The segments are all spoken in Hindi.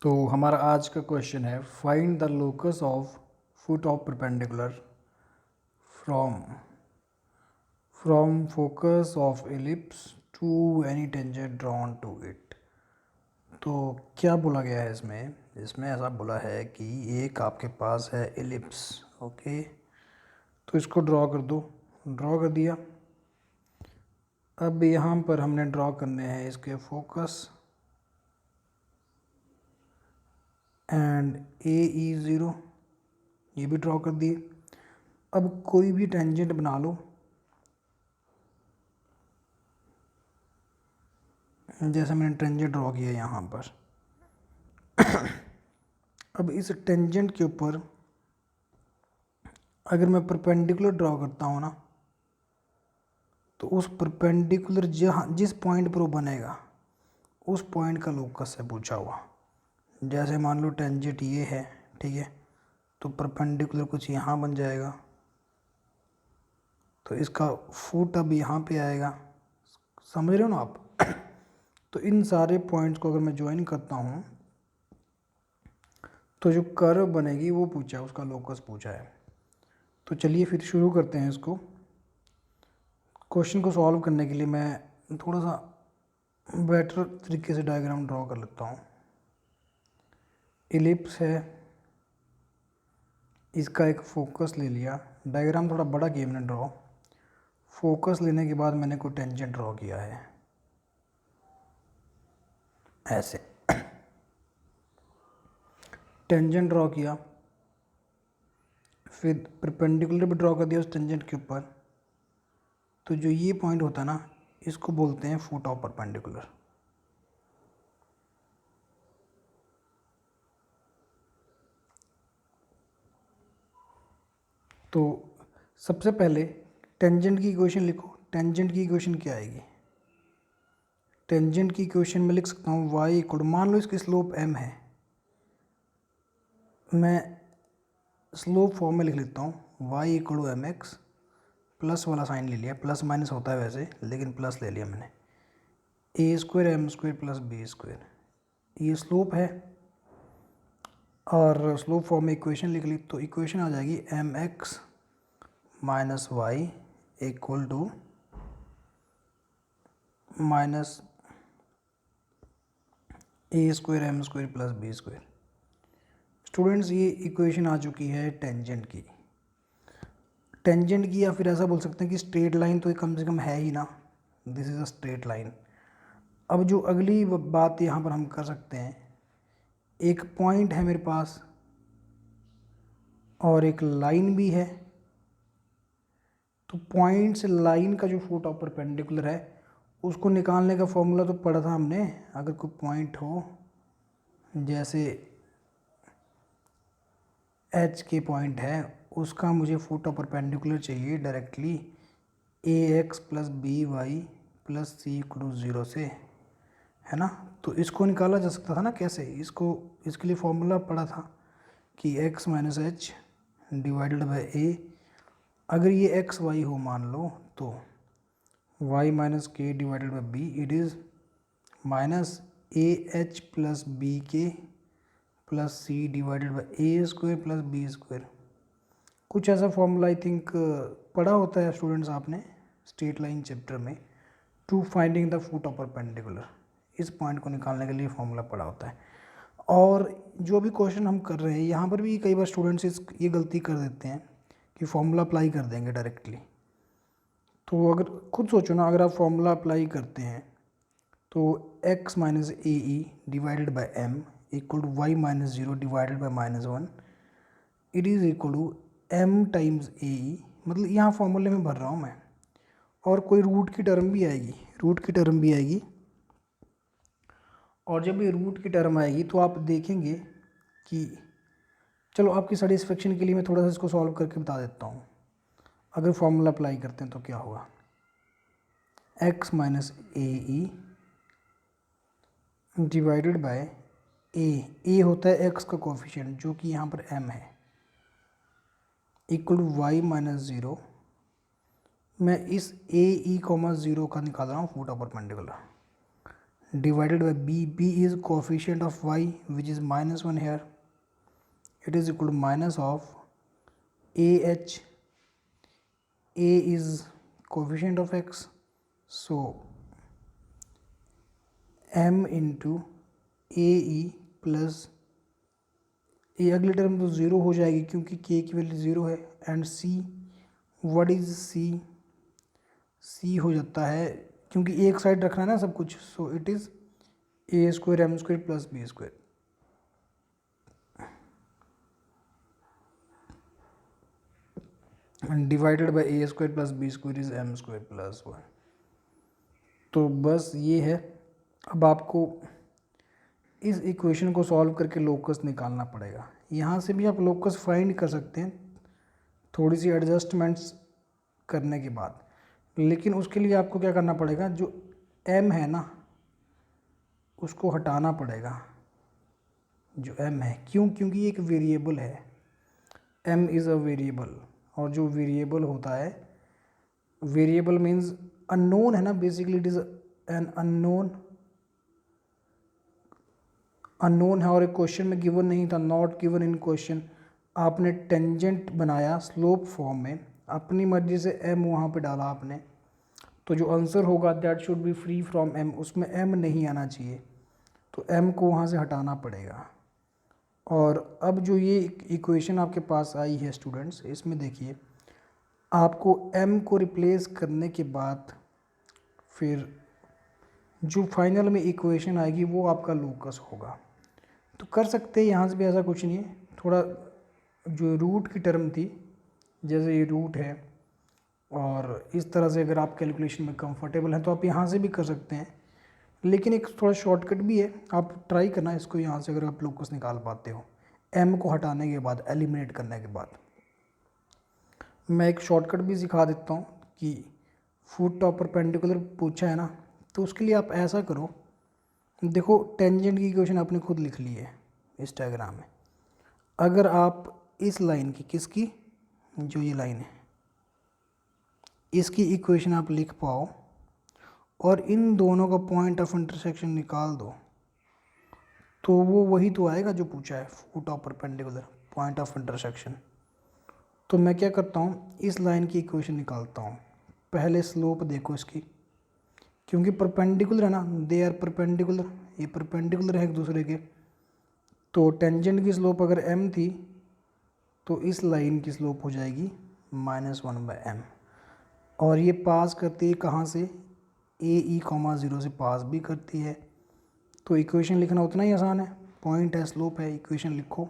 तो हमारा आज का क्वेश्चन है find the locus of foot of perpendicular from from focus of ellipse to any tangent drawn to it. तो क्या बोला गया है इसमें इसमें ऐसा बोला है कि एक आपके पास है एलिप्स। ओके, तो इसको ड्रॉ कर दो। ड्रॉ कर दिया। अब यहाँ पर हमने ड्रॉ करने हैं इसके focus and A E zero, ये भी ड्रॉ कर दिए। अब कोई भी टेंजेंट बना लो, जैसे मैंने टेंजेंट ड्रॉ किया यहाँ पर। अब इस टेंजेंट के ऊपर अगर मैं परपेंडिकुलर ड्रॉ करता हूँ ना, तो उस परपेंडिकुलर जहाँ जिस पॉइंट पर वो बनेगा उस पॉइंट का लोकस से पूछा हुआ। जैसे मान लो टेंजेंट ये है, ठीक है, तो परपेंडिकुलर कुछ यहाँ बन जाएगा, तो इसका फुट अब यहाँ पे आएगा। समझ रहे हो ना आप? तो इन सारे पॉइंट्स को अगर मैं ज्वाइन करता हूँ तो जो कर्व बनेगी वो पूछा है, उसका लोकस पूछा है। तो चलिए फिर शुरू करते हैं इसको। क्वेश्चन को सॉल्व करने के लिए मैं थोड़ा सा बेटर तरीके से डायग्राम ड्रॉ कर लेता हूँ। एलिप्स है, इसका एक फोकस ले लिया। डायग्राम थोड़ा बड़ा किया मैंने ड्रॉ। फोकस लेने के बाद मैंने कोई टेंजेंट ड्रॉ किया है ऐसे। टेंजेंट ड्रॉ किया, फिर परपेंडिकुलर भी ड्रॉ कर दिया उस टेंजेंट के ऊपर। तो जो ये पॉइंट होता है ना, इसको बोलते हैं फुट ऑफ परपेंडिकुलर। तो सबसे पहले टेंजेंट की इक्वेशन लिखो। टेंजेंट की इक्वेशन क्या आएगी? टेंजेंट की इक्वेशन में लिख सकता हूँ वाई इक्वल, मान लो इसकी स्लोप m है, मैं स्लोप फॉर्म में लिख लेता हूँ y equal m x. Plus वाला साइन ले लिया, प्लस माइनस होता है वैसे, लेकिन प्लस ले लिया मैंने। A square M square plus B square, ये स्लोप है। और स्लोप फॉर्म में इक्वेशन लिख ली, तो इक्वेशन आ जाएगी m x minus y equal to minus a square M square plus B square. Students, ये इक्वेशन आ चुकी है टेंजेंट की। टेंजेंट की, या फिर ऐसा बोल सकते हैं कि स्ट्रेट लाइन तो कम से कम है ही ना, this is a straight line. अब जो अगली बात यहाँ पर हम कर सकते हैं, एक पॉइंट है मेरे पास और एक लाइन भी है। तो पॉइंट से लाइन का जो फुट ऑफ परपेंडिकुलर है उसको निकालने का फॉर्मूला तो पढ़ा था हमने। अगर कोई पॉइंट हो, जैसे एच के पॉइंट है, उसका मुझे फुट ऑफ परपेंडिकुलर चाहिए directly A X plus B Y plus C equal zero से, है ना। तो इसको निकाला जा सकता था ना, कैसे? इसको, इसके लिए फॉर्मूला पढ़ा था कि x minus H divided by A. अगर ये एक्स वाई हो मान लो, तो y minus K divided by B, it is minus A H plus B K plus C divided by A square plus B square. कुछ ऐसा फॉर्मूला आई थिंक पढ़ा होता है स्टूडेंट्स आपने स्ट्रेट लाइन चैप्टर में, to finding the foot of perpendicular. इस पॉइंट को निकालने के लिए फॉर्मूला पढ़ा होता है। और जो भी क्वेश्चन हम कर रहे हैं यहाँ पर भी कई बार स्टूडेंट्स ये गलती कर देते हैं कि फॉर्मूला अप्लाई कर देंगे डायरेक्टली। तो अगर खुद सोचो ना, अगर आप फॉर्मूला अप्लाई करते हैं तो x minus A E divided by M equal to Y minus zero divided by minus one, it is equal to M times A E. मतलब यहाँ फॉर्मूले में भर रहा हूँ मैं, और कोई रूट की टर्म भी आएगी, रूट की टर्म भी आएगी। और जब ये रूट की टर्म आएगी तो आप देखेंगे कि, चलो आपकी सेटिस्फेक्शन के लिए मैं थोड़ा सा इसको सॉल्व करके बता देता हूँ। अगर फॉर्मूला अप्लाई करते हैं तो क्या होगा, x minus A E divided by A होता है x का कोफिशिएंट जो कि यहाँ पर m है, equal to Y minus zero. मैं इस ए ई कॉमा ज़ीरो का निकाल रहा हूँ foot of perpendicular. divided by b. B is coefficient of y, which is -1 here. It is equal to minus of ah. A is coefficient of x, so m into ae plus A, अगली टर्म तो ज़ीरो हो जाएगी क्योंकि के की वैल्यू ज़ीरो है, and C, what is C? C हो जाता है, क्योंकि एक साइड रखना है ना सब कुछ, so it is a square M square plus B square. Divided by A square plus B square is m square plus 1. तो बस ये है. अब आपको इस इक्वेशन को सॉल्व करके लोकस निकालना पड़ेगा. यहाँ से भी आप लोकस फाइंड कर सकते हैं थोड़ी सी एडजस्टमेंट्स करने के बाद, लेकिन उसके लिए आपको क्या करना पड़ेगा, जो m है ना उसको हटाना पड़ेगा. जो m है, क्यों? क्योंकि ये एक वेरिएबल है. m इज़ अ वेरिएबल, और जो वेरिएबल होता है, वेरिएबल मीन्स अननोन है ना, basically it is an unknown है. और एक क्वेश्चन में गिवन नहीं था, नॉट गिवन इन क्वेश्चन. आपने टेंजेंट बनाया स्लोप फॉर्म में, अपनी मर्जी से m वहाँ पे डाला आपने, तो जो आंसर होगा that should be free from m. उसमें m नहीं आना चाहिए, तो m को वहाँ से हटाना पड़ेगा. और अब जो ये इक्वेशन आपके पास आई है स्टूडेंट्स, इसमें देखिए आपको m को रिप्लेस करने के बाद फिर जो फाइनल में इक्वेशन आएगी वो आपका लोकस होगा. तो कर सकते हैं यहाँ से भी, ऐसा कुछ नहीं है. थोड़ा जो रूट की टर्म थी, जैसे ये रूट है, और इस तरह से अगर आप कैलकुलेशन में कंफर्टेबल हैं तो आप यहाँ से भी कर सकते हैं, लेकिन एक थोड़ा शॉर्टकट भी है. आप ट्राई करना इसको यहाँ से, अगर आप लोकस निकाल पाते हो m को हटाने के बाद, एलिमिनेट करने के बाद. मैं एक शॉर्टकट भी सिखा देता हूँ कि फुट ऑफ परपेंडिकुलर पूछा है ना, तो उसके लिए आप ऐसा करो. देखो टेंजेंट की इक्वेशन आपने खुद लिख ली है इस डायग्राम में. अगर आप इस लाइन की, किसकी, जो ये लाइन है, इसकी इक्वेशन आप लिख पाओ और इन दोनों का पॉइंट ऑफ इंटरसेक्शन निकाल दो, तो वो वही तो आएगा जो पूछा है, foot of perpendicular point of intersection. तो मैं क्या करता हूँ, इस लाइन की इक्वेशन निकालता हूँ. पहले स्लोप देखो इसकी, क्योंकि परपेंडिकुलर है ना, दे आर परपेंडिकुलर, ये परपेंडिकुलर है एक दूसरे के. तो टेंजेंट की स्लोप अगर m थी, तो इस लाइन की स्लोप हो जाएगी -1/m. और ये पास करती है कहाँ से, AE, 0 से पास भी करती है. तो इक्वेशन लिखना उतना ही आसान है. पॉइंट है, स्लोप है, इक्वेशन लिखो.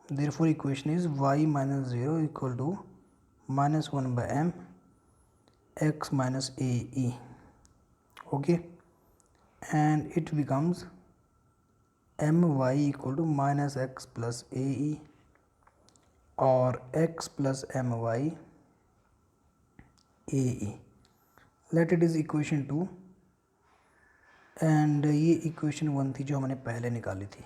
Therefore equation is y - 0 equal to -1/m x minus AE. Okay, and it becomes my equal to minus x plus AE or x plus my AE. Let it is equation 2, and ये equation 1 थी जो हमने पहले निकाली थी.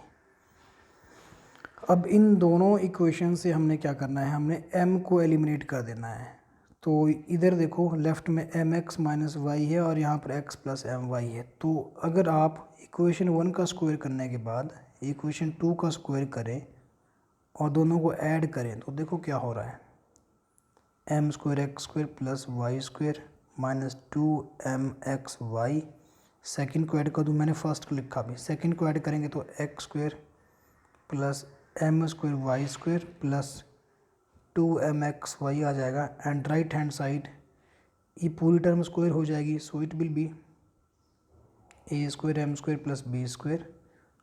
अब इन दोनों इक्वेशन से हमने क्या करना है, हमने m को एलिमिनेट कर देना है. तो इधर देखो लेफ़्ट में mx माइनस वाई है और यहाँ पर x प्लस my है. तो अगर आप इक्वेशन 1 का स्क्वायर करने के बाद इक्वेशन 2 का स्क्वायर करें और दोनों को ऐड करें, तो देखो क्या हो रहा है, m square x square plus y square minus 2mxy. Second को ऐड कर दूँ, मैंने फर्स्ट को लिखा भी, सेकेंड को ऐड करेंगे तो x square plus m square y square plus 2mxy आ जाएगा. एंड राइट हैंड साइड ये पूरी टर्म स्क्वायर हो जाएगी, so it will be a square M square plus B square,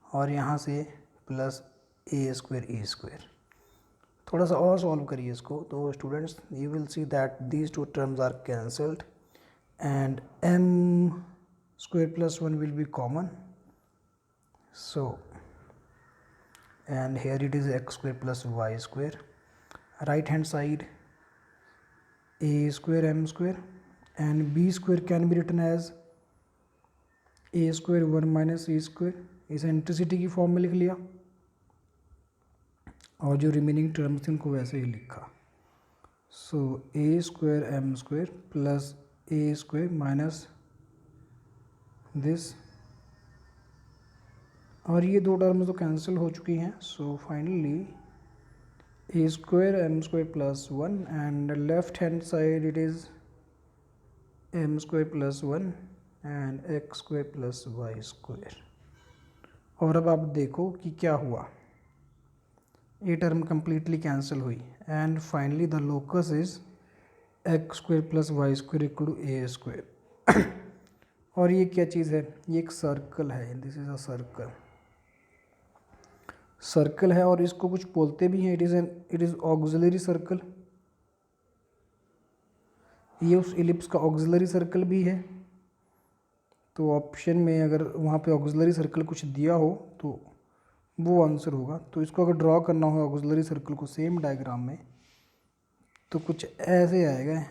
और यहाँ से plus a square e square. थोड़ा सा और सॉल्व करिए इसको, तो students you will see that these two terms are cancelled and m square plus 1 will be common. So and here it is x square plus y square. right hand side a square m square and b square can be written as a square 1 minus e square. इसे इंटरसिटी की फॉर्म में लिख लिया और जो रिमेनिंग टर्म्स थी उनको वैसे ही लिखा. So a square m square plus a square minus this और ये दो टर्म्स तो कैंसिल हो चुकी हैं। So finally a square M square plus 1 and left hand side it is m square plus 1 and x square plus y square. और अब आप देखो कि क्या हुआ, ये टर्म कंप्लीटली कैंसिल हुई and finally the locus is x square plus y square equal to a square. और ये क्या चीज़ है, ये एक सर्कल है, this is a circle, circle है और इसको कुछ बोलते भी हैं, इट इज़ ऑक्सिलरी सर्कल। ये उस इलिप्स का ऑक्सिलरी सर्कल भी है। तो ऑप्शन में अगर वहाँ पे ऑक्सिलरी सर्कल कुछ दिया हो तो वो आंसर होगा। तो इसको अगर ड्रॉ करना हो ऑक्सिलरी सर्कल को सेम डायग्राम में तो कुछ ऐसे आएगा।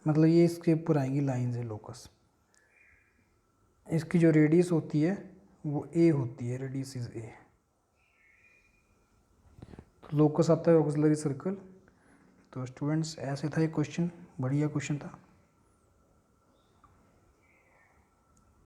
मतलब ये इसके ऊपर आएंगी लाइंस है लोकस, इसकी जो रेडियस होती है वो ए होती है, रेडियस इज ए। तो लोकस आता है ऑक्सिलरी सर्कल। तो स्टूडेंट्स ऐसे था ये क्वेश्चन, बढ़िया क्वेश्चन था।